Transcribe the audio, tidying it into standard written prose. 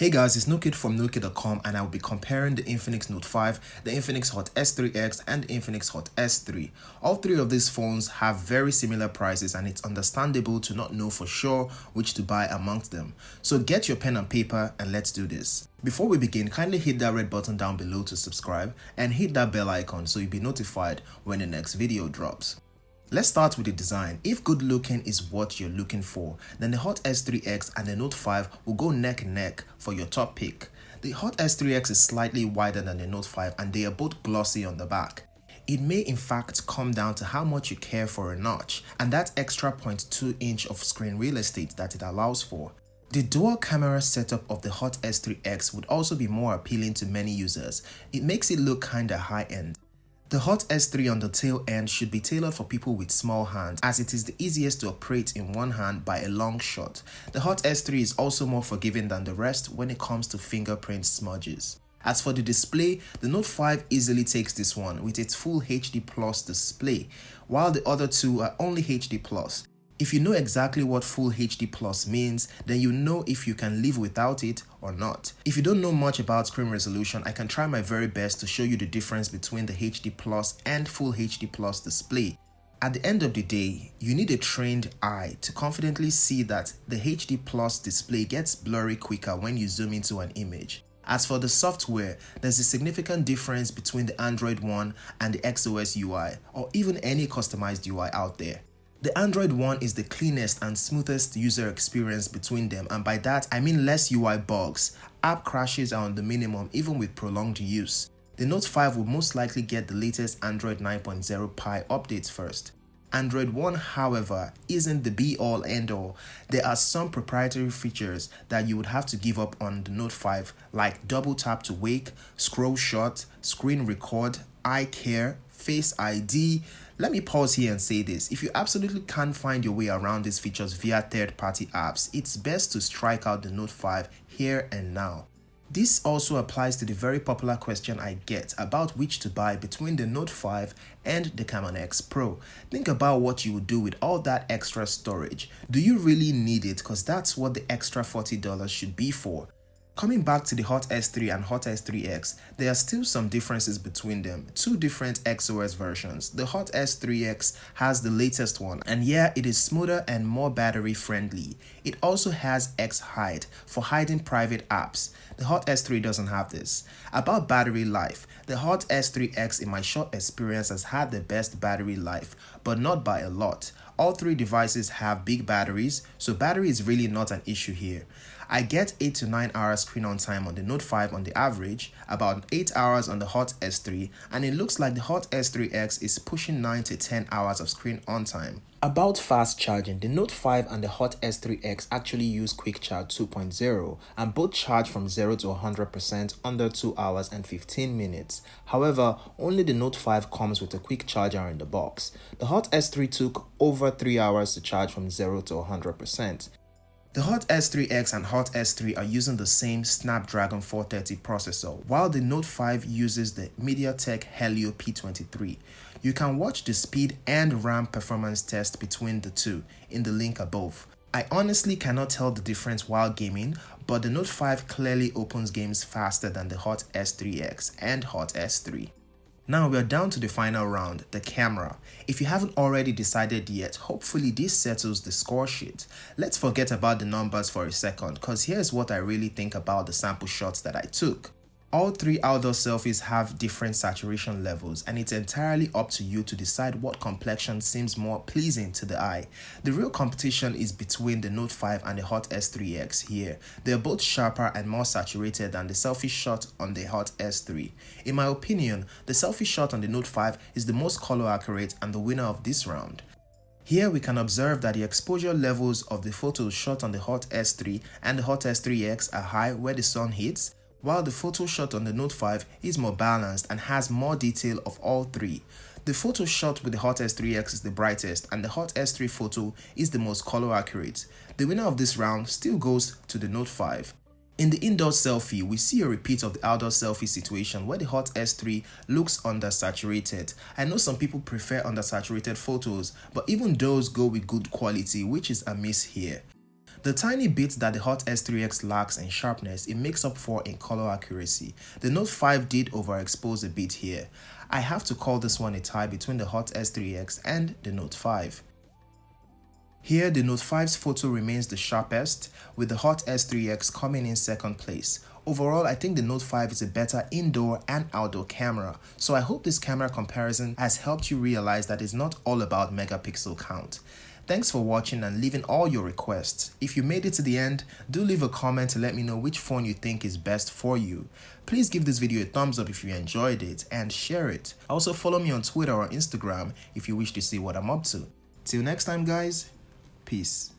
Hey guys, it's Nokid from Nokid.com and I will be comparing the Infinix Note 5, the Infinix Hot S3X and the Infinix Hot S3. All three of these phones have very similar prices and it's understandable to not know for sure which to buy amongst them. So get your pen and paper and let's do this. Before we begin, kindly hit that red button down below to subscribe and hit that bell icon so you'll be notified when the next video drops. Let's start with the design. If good looking is what you're looking for, then the Hot S3X and the Note 5 will go neck and neck for your top pick. The Hot S3X is slightly wider than the Note 5 and they are both glossy on the back. It may in fact come down to how much you care for a notch and that extra 0.2 inch of screen real estate that it allows for. The dual camera setup of the Hot S3X would also be more appealing to many users. It makes it look kinda high-end. The Hot S3 on the tail end should be tailored for people with small hands as it is the easiest to operate in one hand by a long shot. The Hot S3 is also more forgiving than the rest when it comes to fingerprint smudges. As for the display, the Note 5 easily takes this one with its full HD Plus display, while the other two are only HD Plus. If you know exactly what full HD Plus means, then you know if you can live without it or not. If you don't know much about screen resolution, I can try my very best to show you the difference between the HD Plus and full HD Plus display. At the end of the day, you need a trained eye to confidently see that the HD Plus display gets blurry quicker when you zoom into an image. As for the software, there's a significant difference between the Android one and the XOS UI, or even any customized UI out there. The Android one is the cleanest and smoothest user experience between them, and by that I mean less UI bugs. App crashes are on the minimum even with prolonged use. The Note 5 will most likely get the latest Android 9.0 Pie updates first. Android one, however, isn't the be-all end-all. There are some proprietary features that you would have to give up on the Note 5, like double tap to wake, scroll shot, screen record, eye care, Face ID. Let me pause here and say this. If you absolutely can't find your way around these features via third-party apps, it's best to strike out the Note 5 here and now. This also applies to the very popular question I get about which to buy between the Note 5 and the Camon X Pro. Think about what you would do with all that extra storage. Do you really need it? Because that's what the extra $40 should be for. Coming back to the Hot S3 and Hot S3X, there are still some differences between them. Two different XOS versions. The Hot S3X has the latest one, and yeah, it is smoother and more battery friendly. It also has X-Hide for hiding private apps. The Hot S3 doesn't have this. About battery life, the Hot S3X in my short experience has had the best battery life, but not by a lot. All three devices have big batteries, so battery is really not an issue here. I get 8 to 9 hours screen on time on the Note 5 on the average, about 8 hours on the Hot S3, and it looks like the Hot S3X is pushing 9 to 10 hours of screen on time. About fast charging, the Note 5 and the Hot S3X actually use Quick Charge 2.0 and both charge from 0 to 100% under 2 hours and 15 minutes. However, only the Note 5 comes with a quick charger in the box. The Hot S3 took over 3 hours to charge from 0 to 100%. The Hot S3X and Hot S3 are using the same Snapdragon 430 processor, while the Note 5 uses the MediaTek Helio P23. You can watch the speed and RAM performance test between the two in the link above. I honestly cannot tell the difference while gaming, but the Note 5 clearly opens games faster than the Hot S3X and Hot S3. Now we are down to the final round, the camera. If you haven't already decided yet, hopefully this settles the score sheet. Let's forget about the numbers for a second, cause here's what I really think about the sample shots that I took. All three outdoor selfies have different saturation levels and it's entirely up to you to decide what complexion seems more pleasing to the eye. The real competition is between the Note 5 and the Hot S3X here. They are both sharper and more saturated than the selfie shot on the Hot S3. In my opinion, the selfie shot on the Note 5 is the most color accurate and the winner of this round. Here we can observe that the exposure levels of the photos shot on the Hot S3 and the Hot S3X are high where the sun hits, while the photo shot on the Note 5 is more balanced and has more detail of all three. The photo shot with the Hot S3X is the brightest and the Hot S3 photo is the most color accurate. The winner of this round still goes to the Note 5. In the indoor selfie, we see a repeat of the outdoor selfie situation where the Hot S3 looks undersaturated. I know some people prefer undersaturated photos, but even those go with good quality, which is a miss here. The tiny bit that the Hot S3X lacks in sharpness, it makes up for in color accuracy. The Note 5 did overexpose a bit here. I have to call this one a tie between the Hot S3X and the Note 5. Here, the Note 5's photo remains the sharpest, with the Hot S3X coming in second place. Overall, I think the Note 5 is a better indoor and outdoor camera, so I hope this camera comparison has helped you realize that it's not all about megapixel count. Thanks for watching and leaving all your requests. If you made it to the end, do leave a comment to let me know which phone you think is best for you. Please give this video a thumbs up if you enjoyed it and share it. Also follow me on Twitter or Instagram if you wish to see what I'm up to. Till next time guys, peace.